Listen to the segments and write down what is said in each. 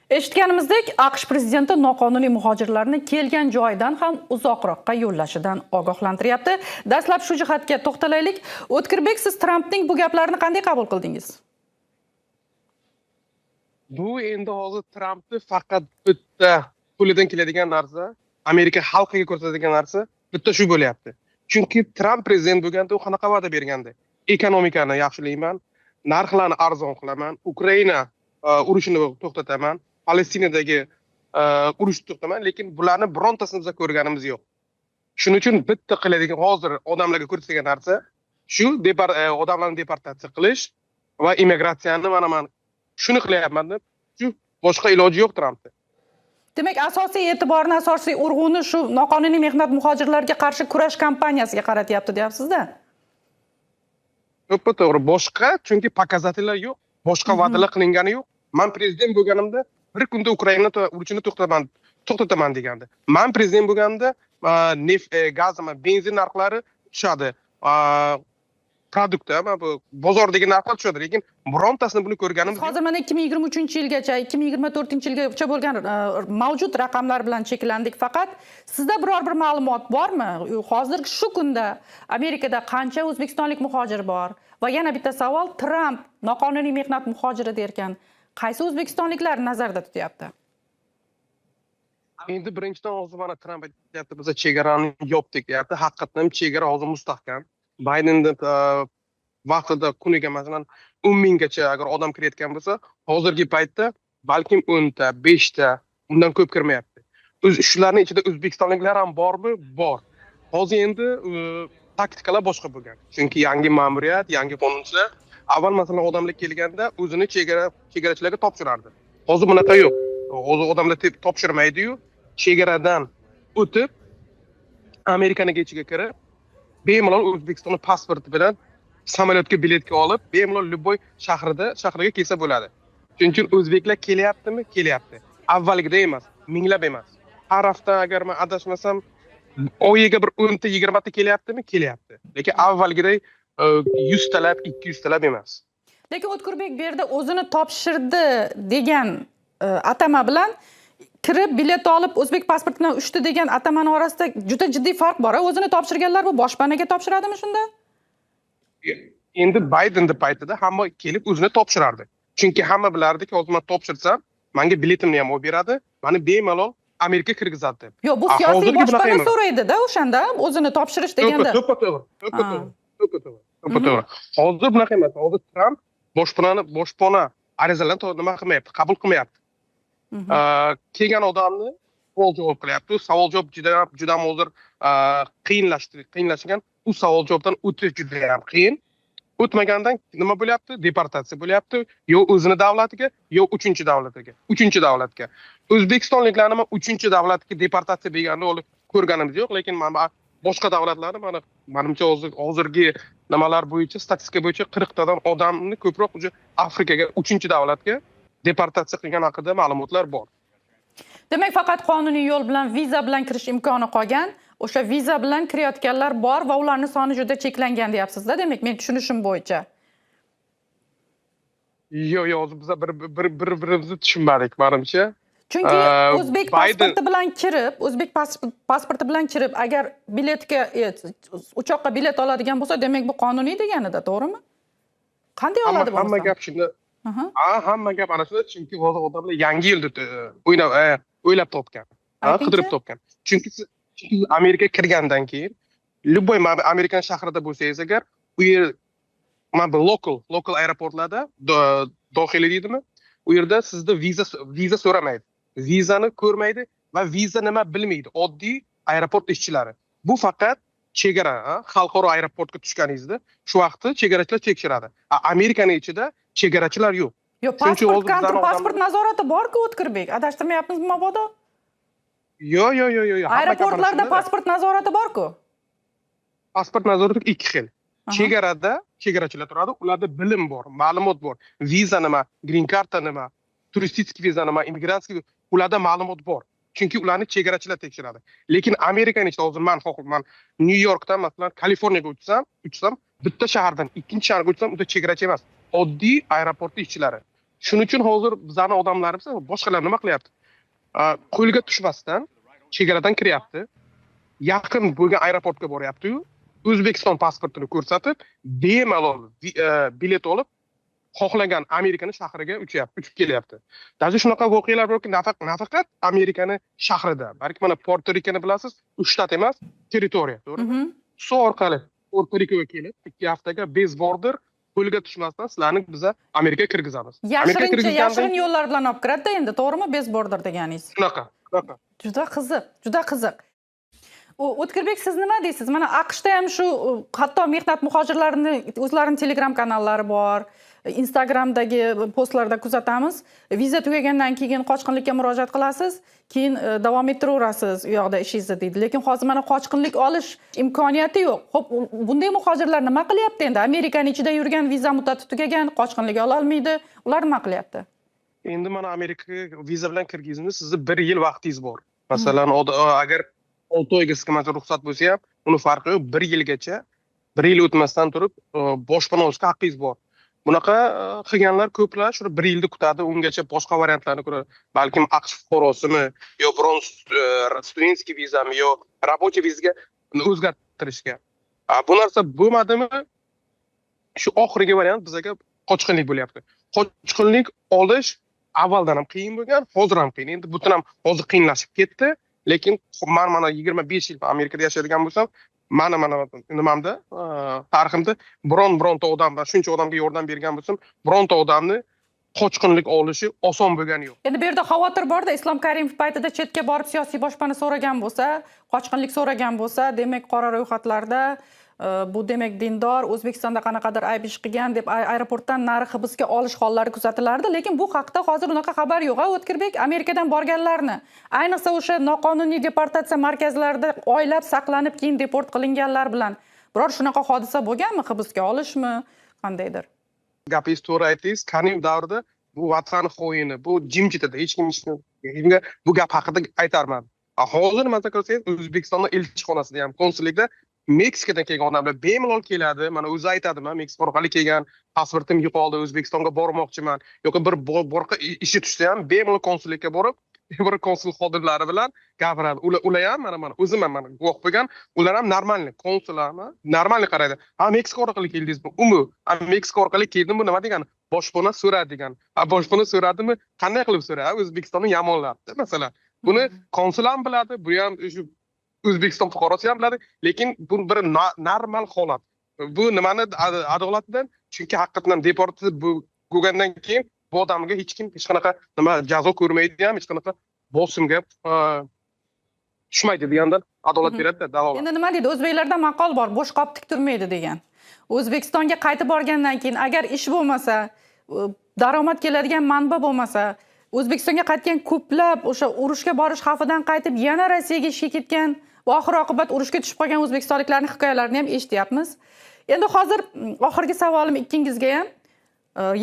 Eshitganimizdek, AQSh prezidenti noqonuniy muhojirlarni kelgan joydan ham uzoqroqqa yo'llashidan ogohlantiryapti. Dastlab shu jihatga to'xtalaylik. O'tkirbek, siz Trampning bu gaplarini qanday qabul qildingiz? Bu endi hozir Trampni faqat bitta pulidan keladigan narsa, Amerika xalqiga ko'rsatadigan narsa bitta shu bo'lyapti. Chunki Tramp prezident bo'lganda u qanaqa va'da bergandi? Ekonomikani yaxshilayman, narxlarni arzon qilaman, Ukraina urushini to'xtataman, Palestinadagi urushni to'xtataman, lekin bularni birontasini biz ko'rganimiz yo'q. Shuning uchun bitta qiladigan hozir odamlarga ko'rsatgan narsa shu odamlarni deportatsiya qilish va immigratsiyani men shuni qilyapman deb, shu boshqa iloji yo'q Trampda. Demak, asosiy e'tiborni, asosiy urg'uni shu noqonuniy mehnat muhojirlarga qarshi kurash kampaniyasiga qaratyapti, deyapsiz-da. To'g'ri, boshqa chunki pokazatellar yo'q, boshqa va'dalar qilingani yo'q. Men prezident bo'lganimda bir kunda Ukraina urushini to'xtataman degandi. Men prezident bo'lganimda neft, gaz, benzin narxlari tushadi. Produktda bu bozordagi narxlar tushadi, lekin birontasini buni ko'rganimiz yo'q. Hozir mana 2023-yilgacha, 2024-yilgacha bo'lgan mavjud raqamlar bilan cheklandik. Faqat sizda biror bir ma'lumot bormi? Hozir shu kunda Amerikada qancha o'zbekistonlik muhojir bor? Va yana bitta savol, Tramp noqonuniy mehnat muhojiri derkan, qaysi o'zbekistonliklar nazarda tutyapti? Endi birinchidan hozir mana Tramp aytyapti, biz chegarani yopdik deyapti. Haqiqatan ham chegara hozir mustahkam. Baydenning vaqtida kuniga masalan 10 minggacha agar odam kirayotgan bo'lsa, hozirgi paytda balkim 10 ta, 5 ta, undan ko'p kirmayapti. Shularning ichida o'zbekistonliklar ham bormi? Bor. Hozir endi taktikalar boshqa bo'lgan. Chunki yangi ma'muriyat, yangi qonunchilar avval masalan odamlar kelganda o'zini chegarachilarga topshirardi. Hozir bunaqa yo'q. Hozir odamlar topshirmaydi-yu, chegaradan o'tib Amerikaning ichiga kirib bemalol O'zbekiston pasporti bilan samolyotga biletga olib, bemalol Luboy shahriga kelsa bo'ladi. Shuning uchun o'zbeklar kelyaptimi? Kelyapti. Avvalgidek emas, minglab emas. Har hafta agar men adashmasam, oyiga bir 10 ta, 20 ta kelyaptimi? Kelyapti. Lekin avvalgidek 100 talab, 200 talab emas. Lekin O'tkirbek bu yerda o'zini topshirdi degan atama bilan kirib bilet olib o'zbek pasporti bilan uchdi degan atamani orasida juda jiddiy farq bor. O'zini topshirganlar bu boshpanaga topshiradimi shunda? Endi Baydenning paytida hamma kelib o'zini topshirardi. Chunki hamma bilardiki, hozir men topshirsam, menga biletimni ham olib beradi, meni bemalol Amerikaga kirgizadi. Yo'q, bu siyosiy boshpana so'raydi-da o'shanda, o'zini topshirish deganda. To'g'ri. Hozir bunaqa emas. Hozir Tramp boshpana arizalarni nima qilmayapti, qabul qilmayapti. Kelgan odamni savol javob qilyapti. Savol javob juda ham hozir qiynlashgan. U savol javobdan o'tish juda ham qiyin. O'tmagandan nima bo'lyapti? Deportatsiya bo'lyapti. Yo o'zini davlatiga, yo uchinchi davlatga. O'zbekistonliklarni men uchinchi davlatga deportatsiya bo'lganini olib ko'rganimiz yo'q, lekin men boshqa davlatlarni menimcha hozirgi nimalar bo'yicha, statistika bo'yicha 40 tadan odamni ko'proq Afrikaga, uchinchi davlatga deportatsiya qilgan haqida ma'lumotlar bor. Demak, faqat qonuniy yo'l bilan, viza bilan kirish imkoni qolgan. O'sha viza bilan kirayotganlar bor va ularning soni juda cheklangan deyapsiz-da, demak, men tushunishim bo'yicha. Yo'q, hozir biz bir-birimizni tushunmadik, menimcha. Chunki o'zbek pasporti bilan kirib, agar uchoqqa bilet oladigan bo'lsa, demak bu qonuniy deganida, to'g'rimi? Qanday oladi bu? Hamma gap shunda. Hamma gap ana shunda, chunki hozir odamlar yangi yo'lda o'ylab topgan, qidirib topgan. Chunki Amerikaga kirgandan keyin, Luboy Amerikan shahrida bo'lsangiz agar, u yer bu local aeroportlarda dohiliy deydimi? U yerda sizda viza so'ramaydi. Vizani ko'rmaydi va viza nima bilmaydi. Oddiy aeroport ishchilari. Bu faqat chegara, xalqaro aeroportga tushganingizda shu vaqtda chegarachilar tekshiradi. Amerikaning ichida chegarachilar yo'q. Yo'q, pasport nazorati bor-ku, O'tkirbek. Adashtirmayapmizmi mabodo? Yo'q. Aeroportlarda pasport nazorati bor-ku. Pasport nazorati ikki xil. Chegarada chegarachilar turadi, ularda bilim bor, ma'lumot bor. Viza nima, green karta nima, turistik viza nima, immigrantskiy, ularda ma'lumot bor. Chunki ularni chegarachilar tekshiradi. Lekin Amerikaning ichida hozir men New Yorkdan, masalan, Kaliforniyaga uçsam, bitta shahardan ikkinchi shaharga uçsam, u chegarachi emas, oddiy aeroportning ishchilari. Shuning uchun hozir bizani odamlarimiz boshqalar nima qilyapti? Qo'lga tushmasdan chegaradan kiryapti. Yaqin bo'lgan aeroportga boryapti-yu, O'zbekiston pasportini ko'rsatib, bemalol bilet olib, xohlagan Amerikani shahriga uchib kelyapti. Даже shunaqa voqealar borki, nafaqat Amerikani shahrida, balki mana Puerto Rikoni bilasiz, 3 shtat emas, territoriya, to'g'rimi? Su orqali Puerto Rikoga kelib, 2 haftaga bez border qo'lga tushmasdan sizlarni biza Amerikaga kirgizamiz. Yashirin yo'llar bilan olib kiradi endi, to'g'rimi? Bez border deganingiz. Shunaqa. Juda qiziq, juda qiziq. O'tkirbek, siz nima deysiz? Mana AQShda ham shu hatto mehnat muhojirlarining o'zlarining Telegram kanallari bor. Instagramdagi postlarda kuzatamiz. Viza tugagandan keyin qochqinlikka murojaat qilasiz, keyin davom ettiraverasiz u yoqda ishingizni deydi. Lekin hozir mana qochqinlik olish imkoniyati yo'q. Xo'p, bunday muhojirlar nima qilyapti endi? Amerikaning ichida yurgan, viza muddati tugagan, qochqinlik ola olmaydi. Ular nima qilyapti? Endi mana Amerikaga viza bilan kirgizishni sizni 1 yil vaqtingiz bor. Masalan, agar 6 oyga sizga ruxsat bo'lsa ham, uni farqi yo'q. 1 yilgacha, 1 yil o'tmasdan turib boshpana olishga haqqingiz bor. Bunaqa qilganlar ko'plar shu 1 yilni kutadi, ungacha boshqa variantlarni ko'radi. Balkim AQSh fuqarosimi yo biron studentskiy vizami yo рабочий vizaga o'zgartirishga. Bu narsa bo'lmadimi? Shu oxirgi variant bizga qochqinlik bo'lyapti. Qochqinlik olish avvaldan ham qiyin bo'lgan, hozir ham qiyin. Endi butun ham hozir qiyinlashib ketdi. Lekin men mana 25 yil Amerikada yashagan bo'lsam, mana nimamda, tariximda bironta odam va shuncha odamga yordam bergan bo'lsam, bironta odamni qochqinlik olishi oson bo'lgani yo'q. Endi bu yerda xavotir borda, Islom Karimov paytida chetga borib siyosiy boshpana so'ragan bo'lsa, qochqinlik so'ragan bo'lsa, demak qora ro'yxatlarda bu demak dindor, O'zbekistonda qanaqadir ayb ish qilgan deb aeroportdan nari hibsga olish hollari kuzatilardi, lekin bu haqda hozir unaqa xabar yo'q. O'tkirbek, Amerikadan borganlarni, ayniqsa o'sha noqonuniy deportatsiya markazlarida oylab saqlanib, keyin deport qilinganlar bilan biror shunaqa hodisa bo'lganmi? Hibsga olishmi, qandaydir? Gapingiz to'g'ri aytdingiz. Karimov davrida bu vatan xo'yini, bu jimjit edi. Hech kimga bu gap haqida aytarman. Hozir masalan ko'rsangiz, O'zbekistonning elchixonasida ham, konsullikda Meksikadan kelgan odamlar bemalol keladi. Mana o'zi aytadi, men Meksika orqali kelgan, pasportim yo'qoldi, O'zbekistonga bormoqchiman yoki bir boshqa ishi tushsa ham bemalol konsullikka borib, bir konsul xodimlari bilan gapiradi. Ular ham mana o'zim ham guvoh bo'lgan, ular ham normalniy konsullarmi? Normalniy qaraydi. Meksika orqali keldingizmi? Meksika orqali keldim, bu nima degani? Boshpana so'radi degan. Boshpana so'radimi? Qanday qilib so'radi? O'zbekistonni yomonlabdi, masalan. Buni konsul ham biladi, bu ham shu O'zbekiston fuqarosi ham biladi, lekin bu bir normal holat. Bu nimani adolatidan, chunki haqiqatan deportatsiya bo'lgandan keyin bu odamga hech kim hech qanaqa jazo ko'rmaydi ham, hech qanaqa bosimga tushmaydi degandan adolat beradi-da, dalolat. Endi nima deydi? O'zbeklarda maqol bor, bo'sh qop tik turmaydi degan. O'zbekistonga qaytib borgandan keyin agar ish bo'lmasa, daromad keladigan manba bo'lmasa, O'zbekistonga qaytgan ko'plab o'sha urushga borish xavfidan qaytib yana Rossiyaga ishga ketgan va oxir oqibat urushga tushib qolgan o'zbekistonliklarning hikoyalarini ham eshityapmiz. Endi hozir oxirgi savolim ikkingizga ham.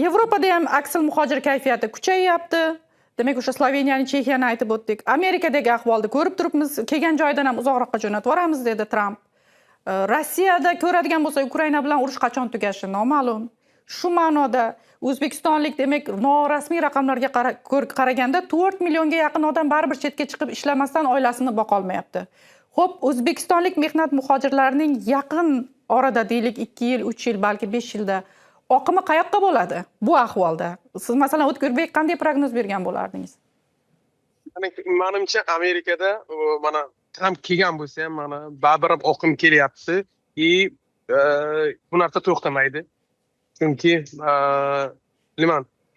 Yevropada ham aksil muhojir kayfiyati kuchayyapti. Demak, o'sha Sloveniyaning, Chexiyani aytib o'tdik. Amerikadagi ahvolni ko'rib turibmiz. Kelgan joydan ham uzoqroqqa jo'natib yuboramiz dedi Tramp. Rossiyada ko'radigan bo'lsa, Ukraina bilan urush qachon tugashi noma'lum. Shu ma'noda O'zbekistonlik demak norasmiy raqamlarga qaraganda 4 millionga yaqin odam baribir chetga chiqib ishlamasdan oilasini boqa olmayapti. Xo'p, O'zbekistonlik mehnat muhojirlarining yaqin orada deylik 2 yil, 3 yil, balki 5 yilda oqimi qayoqqa bo'ladi bu ahvolda? Siz masalan O'tkirbek qanday prognoz bergan bo'lardingiz? Menimcha Amerikada mana Tramp kelgan bo'lsa ham mana baribir oqim kelyapti. Bu narsa to'xtamaydi. Chunki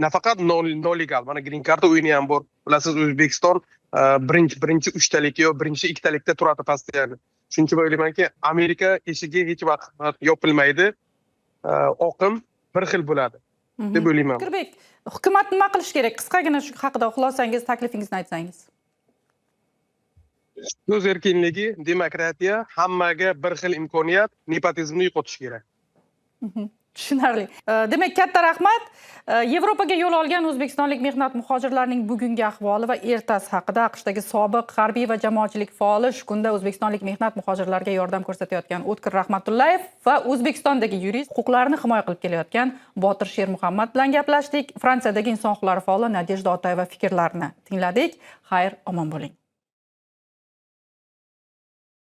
nafaqat nolegal, mana green card o'yini ham bor. Bilasiz, O'zbekiston birinchi uchtalik yo birinchi ikkitalikda turadi pastda. Shuning uchun o'ylaymanki, Amerika eshigi hech vaqt yopilmaydi. Oqim bir xil bo'ladi deb o'ylayman. O'tkirbek, hukumat nima qilish kerak? Qisqagina shu haqida xulosangiz, taklifingizni aytsangiz. So'z erkinligi, demokratiya, hammaga bir xil imkoniyat, nepotizmni yo'qotish kerak. Tushunarli. Demak, katta rahmat. Yevropaga yo'l olgan o'zbekistonlik mehnat muhojirlarining bugungi ahvoli va ertasi haqida AQShdagi sobiq harbiy va jamoatchilik faoli shu kunda o'zbekistonlik mehnat muhojirlarga yordam ko'rsatayotgan O'tkir Rahmatullayev va O'zbekistondagi yurist, huquqlarni himoya qilib kelayotgan Botir Shermuhammad bilan gaplashdik. Fransiyadagi inson huquqlari faoli Nadejda Otayeva fikrlarini tingladik. Xayr, omon bo'ling.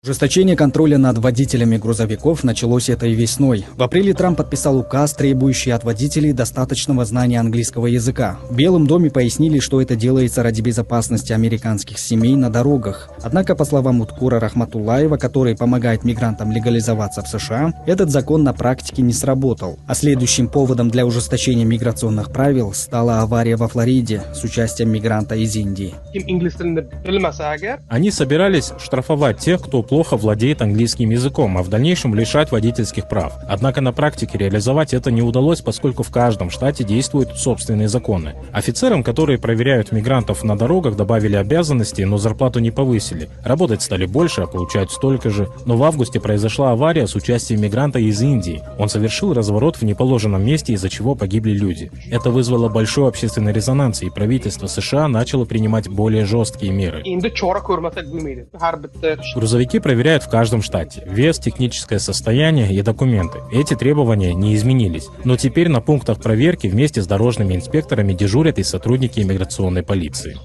Ужесточение контроля над водителями грузовиков началось этой весной. В апреле Трамп подписал указ, требующий от водителей достаточного знания английского языка. В Белом доме пояснили, что это делается ради безопасности американских семей на дорогах. Однако, по словам Уткура Рахматуллаева, который помогает мигрантам легализоваться в США, этот закон на практике не сработал. А следующим поводом для ужесточения миграционных правил стала авария во Флориде с участием мигранта из Индии. Они собирались штрафовать тех, кто плохо владеет английским языком, а в дальнейшем лишать водительских прав. Однако на практике реализовать это не удалось, поскольку в каждом штате действуют собственные законы. Офицерам, которые проверяют мигрантов на дорогах, добавили обязанности, но зарплату не повысили. Работать стали больше, а получают столько же. Но в августе произошла авария с участием мигранта из Индии. Он совершил разворот в неположенном месте, из-за чего погибли люди. Это вызвало большой общественный резонанс, и правительство США начало принимать более жесткие меры. Грузовики проверяют в каждом штате. Вес, техническое состояние и документы. Эти требования не изменились. Но теперь на пунктах проверки вместе с дорожными инспекторами дежурят и сотрудники иммиграционной полиции.